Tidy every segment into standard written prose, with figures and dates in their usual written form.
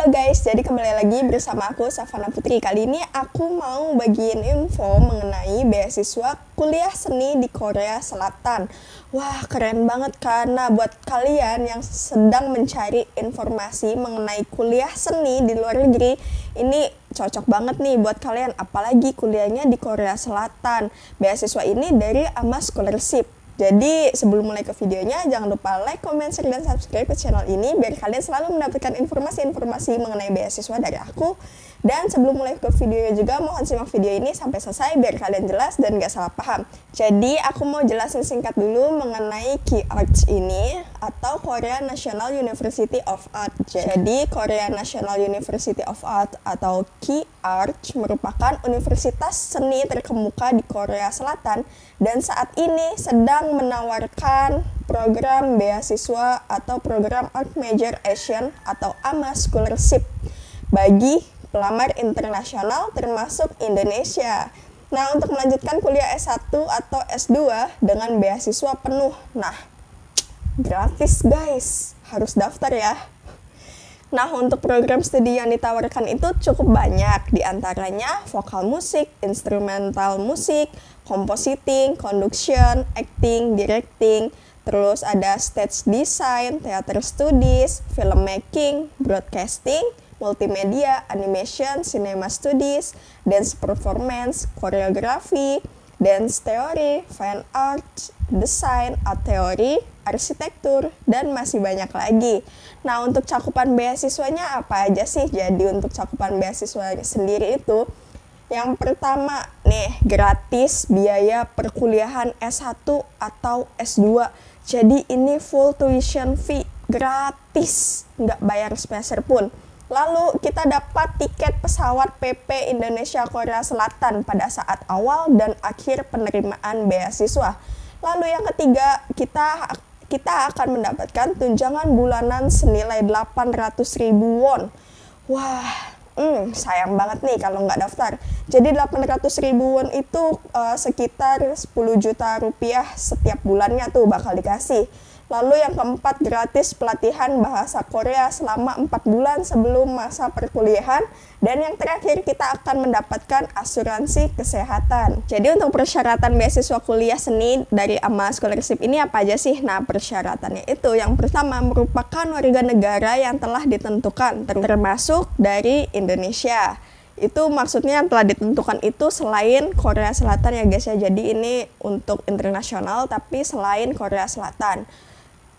Halo guys, jadi kembali lagi bersama aku Savana Putri. Kali ini aku mau bagiin info mengenai beasiswa kuliah seni di Korea Selatan. Wah, keren banget karena buat kalian yang sedang mencari informasi mengenai kuliah seni di luar negeri, ini cocok banget nih buat kalian, apalagi kuliahnya di Korea Selatan. Beasiswa ini dari AMA Scholarship. Jadi sebelum mulai ke videonya, jangan lupa like, comment, share, dan subscribe ke channel ini biar kalian selalu mendapatkan informasi-informasi mengenai beasiswa dari aku. Dan sebelum mulai ke videonya juga, mohon simak video ini sampai selesai biar kalian jelas dan gak salah paham. Jadi aku mau jelasin singkat dulu mengenai KIARTS ini atau Korea National University of Art. Jadi Korea National University of Art atau KIARTS merupakan universitas seni terkemuka di Korea Selatan dan saat ini sedang menawarkan program beasiswa atau program Art Major Asian atau AMA Scholarship bagi pelamar internasional termasuk Indonesia. Nah, untuk melanjutkan kuliah S1 atau S2 dengan beasiswa penuh. Nah, gratis guys, harus daftar ya. Nah, untuk program studi yang ditawarkan itu cukup banyak, diantaranya vokal musik, instrumental musik, compositing, conduction, acting, directing, terus ada stage design, theater studies, filmmaking, broadcasting, multimedia, animation, cinema studies, dance performance, choreography, dance theory, fine art, design, art theory, arsitektur, dan masih banyak lagi. Nah, untuk cakupan beasiswanya apa aja sih? Jadi untuk cakupan beasiswa sendiri itu, yang pertama nih, gratis biaya perkuliahan S1 atau S2. Jadi ini full tuition fee, gratis, nggak bayar sepeser pun. Lalu kita dapat tiket pesawat PP Indonesia Korea Selatan pada saat awal dan akhir penerimaan beasiswa. Lalu yang ketiga, kita akan mendapatkan tunjangan bulanan senilai 800.000 won. Wah, sayang banget nih kalau nggak daftar. Jadi 800.000 won itu sekitar 10 juta rupiah setiap bulannya tuh bakal dikasih. Lalu yang keempat, gratis pelatihan bahasa Korea selama 4 bulan sebelum masa perkuliahan. Dan yang terakhir, kita akan mendapatkan asuransi kesehatan. Jadi untuk persyaratan beasiswa kuliah seni dari AMA Scholarship ini apa aja sih? Nah, persyaratannya itu yang pertama merupakan warga negara yang telah ditentukan, termasuk dari Indonesia. Itu maksudnya yang telah ditentukan itu selain Korea Selatan ya guys ya. Jadi ini untuk internasional tapi selain Korea Selatan.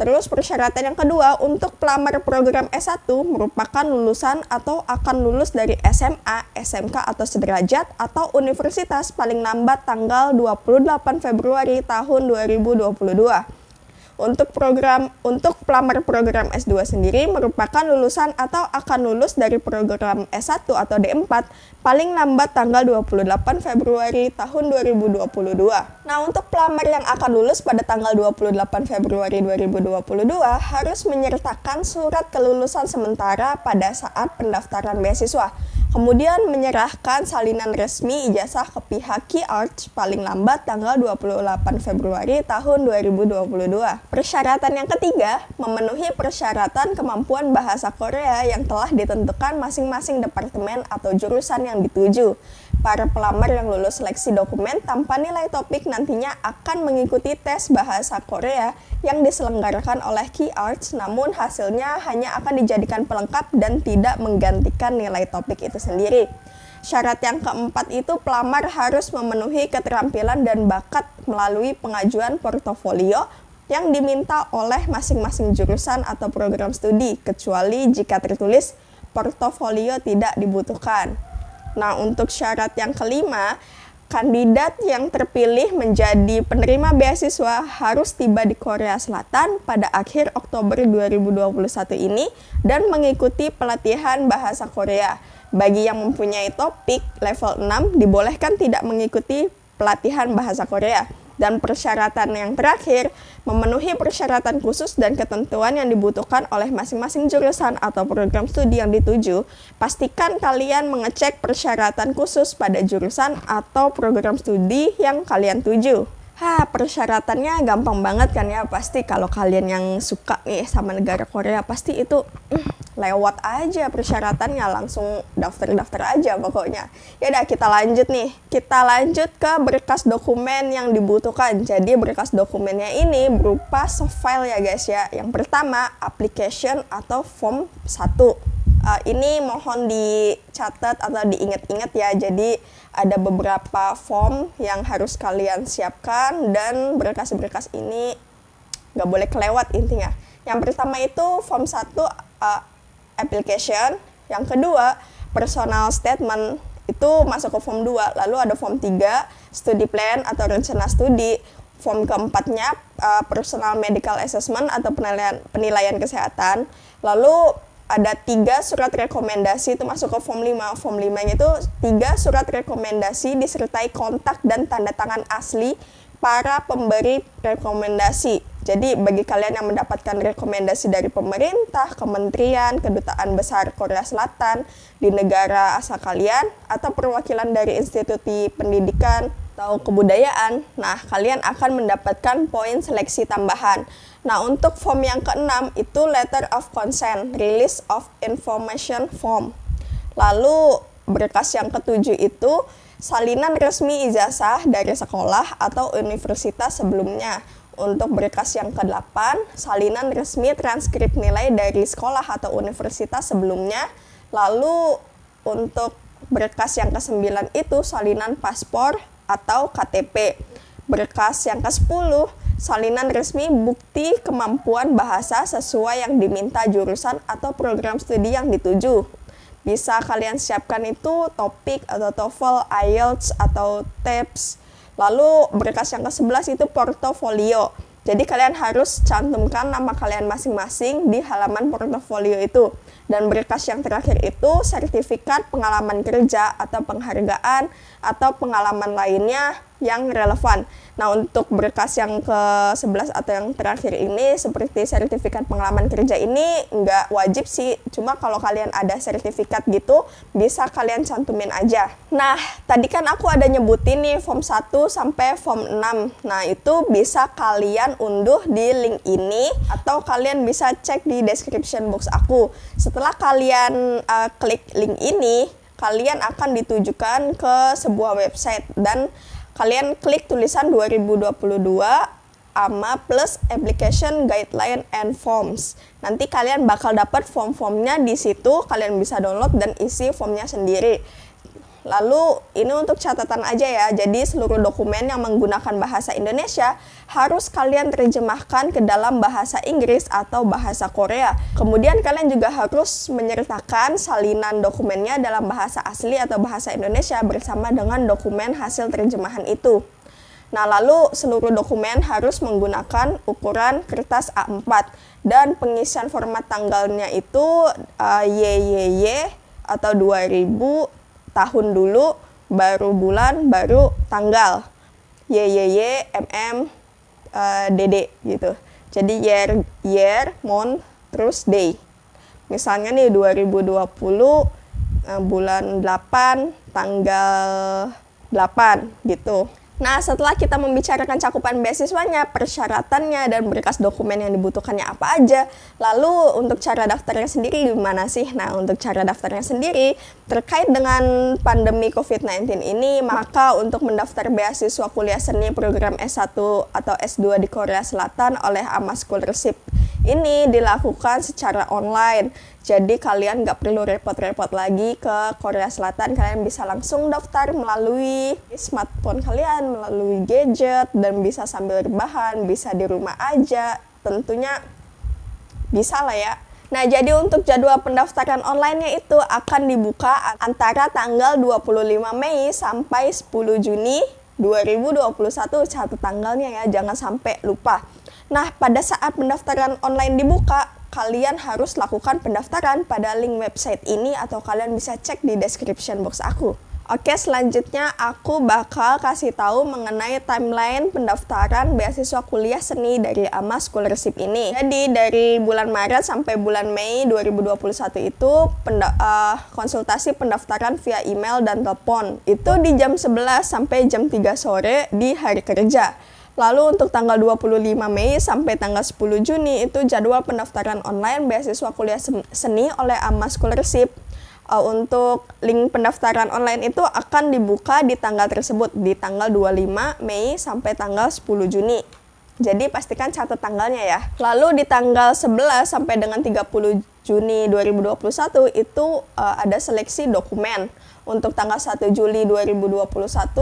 Terus persyaratan yang kedua, untuk pelamar program S1 merupakan lulusan atau akan lulus dari SMA, SMK atau sederajat atau universitas paling lambat tanggal 28 Februari tahun 2022. Untuk pelamar program S2 sendiri merupakan lulusan atau akan lulus dari program S1 atau D4 paling lambat tanggal 28 Februari tahun 2022. Nah, untuk pelamar yang akan lulus pada tanggal 28 Februari 2022 harus menyertakan surat kelulusan sementara pada saat pendaftaran beasiswa. Kemudian menyerahkan salinan resmi ijazah ke pihak KIARTS paling lambat tanggal 28 Februari tahun 2022. Persyaratan yang ketiga, memenuhi persyaratan kemampuan bahasa Korea yang telah ditentukan masing-masing departemen atau jurusan yang dituju. Para pelamar yang lulus seleksi dokumen tanpa nilai topik nantinya akan mengikuti tes bahasa Korea yang diselenggarakan oleh KIARTS, namun hasilnya hanya akan dijadikan pelengkap dan tidak menggantikan nilai topik itu sendiri. Syarat yang keempat itu pelamar harus memenuhi keterampilan dan bakat melalui pengajuan portofolio yang diminta oleh masing-masing jurusan atau program studi, kecuali jika tertulis portofolio tidak dibutuhkan. Nah, untuk syarat yang kelima, kandidat yang terpilih menjadi penerima beasiswa harus tiba di Korea Selatan pada akhir Oktober 2021 ini dan mengikuti pelatihan bahasa Korea. Bagi yang mempunyai topik level 6 dibolehkan tidak mengikuti pelatihan bahasa Korea. Dan persyaratan yang terakhir, memenuhi persyaratan khusus dan ketentuan yang dibutuhkan oleh masing-masing jurusan atau program studi yang dituju. Pastikan kalian mengecek persyaratan khusus pada jurusan atau program studi yang kalian tuju. Persyaratannya gampang banget kan ya, pasti kalau kalian yang suka nih sama negara Korea, pasti itu lewat aja persyaratannya, langsung daftar-daftar aja pokoknya. Ya udah, kita lanjut nih. Kita lanjut ke berkas dokumen yang dibutuhkan. Jadi berkas dokumennya ini berupa soft file ya guys ya. Yang pertama, application atau form 1. Ini mohon dicatat atau diingat-ingat ya. Jadi ada beberapa form yang harus kalian siapkan dan berkas-berkas ini nggak boleh kelewat intinya. Yang pertama itu form 1 application, yang kedua personal statement itu masuk ke form 2, lalu ada form 3 study plan atau rencana studi, form keempatnya personal medical assessment atau penilaian kesehatan, lalu ada 3 surat rekomendasi itu masuk ke form 5. Form 5-nya itu 3 surat rekomendasi disertai kontak dan tanda tangan asli para pemberi rekomendasi. Jadi bagi kalian yang mendapatkan rekomendasi dari pemerintah, kementerian, kedutaan besar Korea Selatan di negara asal kalian, atau perwakilan dari institusi pendidikan atau kebudayaan, nah kalian akan mendapatkan poin seleksi tambahan. Nah untuk form yang ke-6 itu letter of consent, release of information form. Lalu berkas yang ke-7 itu salinan resmi ijazah dari sekolah atau universitas sebelumnya. Untuk berkas yang ke-8, salinan resmi transkrip nilai dari sekolah atau universitas sebelumnya. Lalu untuk berkas yang ke-9 itu salinan paspor atau KTP. Berkas yang ke-10, salinan resmi bukti kemampuan bahasa sesuai yang diminta jurusan atau program studi yang dituju. Bisa kalian siapkan itu TOPIK atau TOEFL, IELTS atau TEPS. Lalu berkas yang ke-11 itu portofolio. Jadi kalian harus cantumkan nama kalian masing-masing di halaman portofolio itu. Dan berkas yang terakhir itu sertifikat pengalaman kerja atau penghargaan atau pengalaman lainnya yang relevan. Nah untuk berkas yang ke-11 atau yang terakhir ini seperti sertifikat pengalaman kerja ini nggak wajib sih. Cuma kalau kalian ada sertifikat gitu bisa kalian cantumin aja. Nah tadi kan aku ada nyebutin nih form 1 sampai form 6. Nah itu bisa kalian unduh di link ini atau kalian bisa cek di description box aku. Setelah kalian klik link ini, kalian akan ditujukan ke sebuah website dan kalian klik tulisan 2022 AMA plus application guideline and forms. Nanti kalian bakal dapat form-formnya di situ, kalian bisa download dan isi formnya sendiri. Lalu ini untuk catatan aja ya, jadi seluruh dokumen yang menggunakan bahasa Indonesia harus kalian terjemahkan ke dalam bahasa Inggris atau bahasa Korea. Kemudian kalian juga harus menyertakan salinan dokumennya dalam bahasa asli atau bahasa Indonesia bersama dengan dokumen hasil terjemahan itu. Nah lalu seluruh dokumen harus menggunakan ukuran kertas A4 dan pengisian format tanggalnya itu YYY atau 2000 tahun dulu, baru bulan, baru tanggal, YYY, DD gitu. Jadi year, month, terus day. Misalnya nih 2020 bulan 8, tanggal 8 gitu. Nah, setelah kita membicarakan cakupan beasiswanya, persyaratannya, dan berkas dokumen yang dibutuhkannya apa aja, lalu untuk cara daftarnya sendiri gimana sih? Nah, untuk cara daftarnya sendiri, terkait dengan pandemi COVID-19 ini, maka untuk mendaftar beasiswa kuliah seni program S1 atau S2 di Korea Selatan oleh AMA Scholarship ini dilakukan secara online. Jadi kalian nggak perlu repot-repot lagi ke Korea Selatan, kalian bisa langsung daftar melalui smartphone kalian, melalui gadget, dan bisa sambil rebahan, bisa di rumah aja, tentunya bisa lah ya. Nah jadi untuk jadwal pendaftaran online-nya itu akan dibuka antara tanggal 25 Mei sampai 10 Juni 2021, catat tanggalnya ya, jangan sampai lupa. Nah, pada saat pendaftaran online dibuka, kalian harus lakukan pendaftaran pada link website ini atau kalian bisa cek di description box aku. Oke, selanjutnya aku bakal kasih tahu mengenai timeline pendaftaran beasiswa kuliah seni dari AMA Scholarship ini. Jadi dari bulan Maret sampai bulan Mei 2021 itu konsultasi pendaftaran via email dan telepon. Itu di jam 11 sampai jam 3 sore di hari kerja. Lalu untuk tanggal 25 Mei sampai tanggal 10 Juni itu jadwal pendaftaran online beasiswa kuliah seni oleh AMA Scholarship. Untuk link pendaftaran online itu akan dibuka di tanggal tersebut, di tanggal 25 Mei sampai tanggal 10 Juni. Jadi pastikan catat tanggalnya ya. Lalu di tanggal 11 sampai dengan 30 Juni 2021 itu ada seleksi dokumen. Untuk tanggal 1 Juli 2021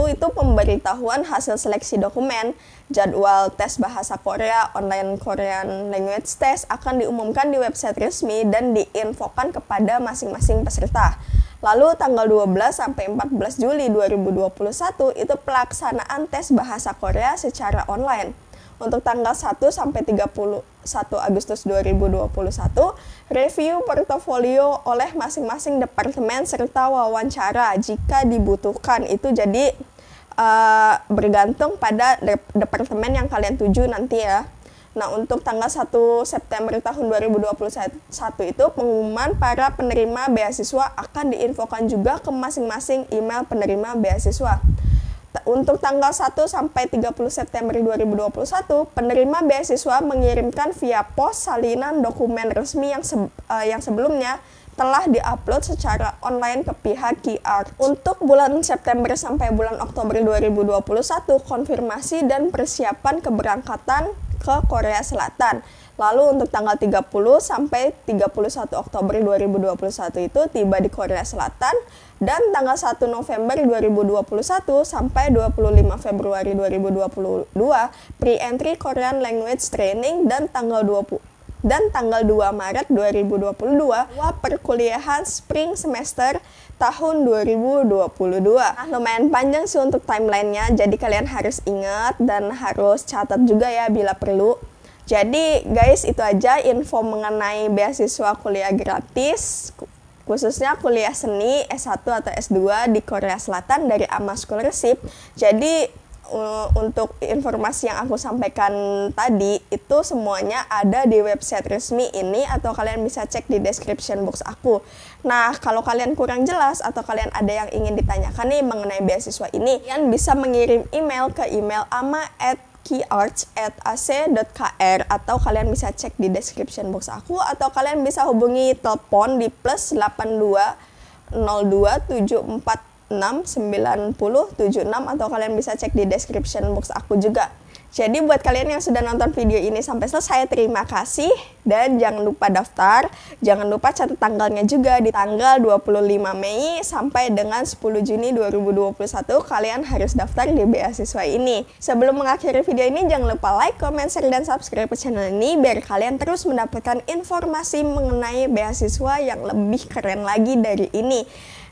itu pemberitahuan hasil seleksi dokumen, jadwal tes bahasa Korea, online Korean language test akan diumumkan di website resmi dan diinfokan kepada masing-masing peserta. Lalu tanggal 12 sampai 14 Juli 2021 itu pelaksanaan tes bahasa Korea secara online. Untuk tanggal 1 sampai 31 Agustus 2021, review portofolio oleh masing-masing departemen serta wawancara jika dibutuhkan. Itu jadi bergantung pada departemen yang kalian tuju nanti ya. Nah, untuk tanggal 1 September tahun 2021 itu pengumuman para penerima beasiswa akan diinfokan juga ke masing-masing email penerima beasiswa. Untuk tanggal 1 sampai 30 September 2021, penerima beasiswa mengirimkan via pos salinan dokumen resmi yang sebelumnya telah diupload secara online ke pihak K-ART. Untuk bulan September sampai bulan Oktober 2021, konfirmasi dan persiapan keberangkatan ke Korea Selatan. Lalu untuk tanggal 30 sampai 31 Oktober 2021 itu tiba di Korea Selatan, dan tanggal 1 November 2021 sampai 25 Februari 2022 pre-entry Korean language training, dan tanggal 2 Maret 2022 perkuliahan spring semester tahun 2022. Nah, lumayan panjang sih untuk timelinenya, jadi kalian harus ingat dan harus catat juga ya bila perlu. Jadi guys, itu aja info mengenai beasiswa kuliah gratis, khususnya kuliah seni S1 atau S2 di Korea Selatan dari AMA Scholarship. Jadi untuk informasi yang aku sampaikan tadi itu semuanya ada di website resmi ini, atau kalian bisa cek di description box aku. Nah, kalau kalian kurang jelas atau kalian ada yang ingin ditanyakan nih mengenai beasiswa ini, kalian bisa mengirim email ke email ama@karts@ac.kr, atau kalian bisa cek di description box aku, atau kalian bisa hubungi telepon di +820274690076, atau kalian bisa cek di description box aku juga. Jadi buat kalian yang sudah nonton video ini sampai selesai, terima kasih, dan jangan lupa daftar. Jangan lupa catat tanggalnya juga, di tanggal 25 Mei sampai dengan 10 Juni 2021 kalian harus daftar di beasiswa ini. Sebelum mengakhiri video ini, jangan lupa like, comment, share, dan subscribe ke channel ini biar kalian terus mendapatkan informasi mengenai beasiswa yang lebih keren lagi dari ini.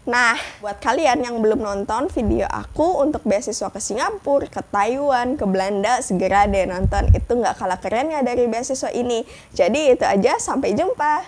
Nah, buat kalian yang belum nonton video aku untuk beasiswa ke Singapura, ke Taiwan, ke Belanda, segera deh nonton. Itu nggak kalah keren ya dari beasiswa ini. Jadi itu aja, sampai jumpa.